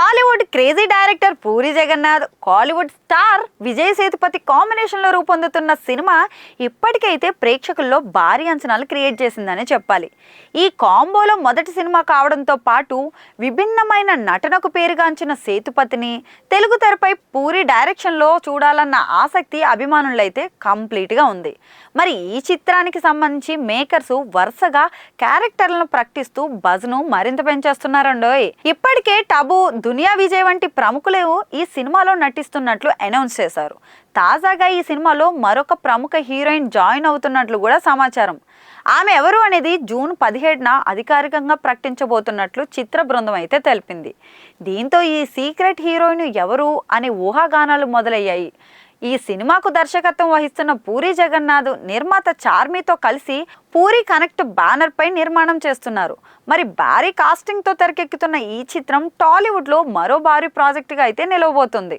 Tollywood crazy director Puri Jagannadh, Kollywood star Vijay Sethupathi కాంబినేషన్లో రూపొందుతున్న cinema ఇప్పటికైతే ప్రేక్షకుల్లో భారీ అంచనాలు క్రియేట్ చేసిందని చెప్పాలి. ఈ కాంబోలో మొదటి సినిమా కావడంతో పాటు విభిన్నమైన నటనకు పేరుగాంచిన సేతుపతిని తెలుగు తెరపై పూరి డైరెక్షన్లో చూడాలన్న ఆసక్తి అభిమానులైతే కంప్లీట్గా ఉంది. మరి ఈ చిత్రానికి సంబంధించి మేకర్స్ వరుసగా క్యారెక్టర్లను ప్రకటిస్తూ బజ్ను మరింత పెంచేస్తున్నారండోయ్. ఇప్పటికే టబు, దునియా విజయ్ వంటి ప్రముఖులు ఈ సినిమాలో నటిస్తున్నట్లు అనౌన్స్ చేశారు. తాజాగా ఈ సినిమాలో మరొక ప్రముఖ హీరోయిన్ జాయిన్ అవుతున్నట్లు కూడా సమాచారం. ఆమె ఎవరు అనేది జూన్ 17న అధికారికంగా ప్రకటించబోతున్నట్లు చిత్ర బృందం అయితే తెలిపింది. దీంతో ఈ సీక్రెట్ హీరోయిన్ ఎవరు అనే ఊహాగానాలు మొదలయ్యాయి. ఈ సినిమాకు దర్శకత్వం వహిస్తున్న పూరి జగన్నాథ్ నిర్మాత చార్మితో కలిసి పూరి కనెక్ట్ బ్యానర్ పై నిర్మాణం చేస్తున్నారు. మరి భారీ కాస్టింగ్ తో తెరకెక్కుతున్న ఈ చిత్రం టాలీవుడ్ లో మరో భారీ ప్రాజెక్టుగా అయితే నిలవబోతుంది.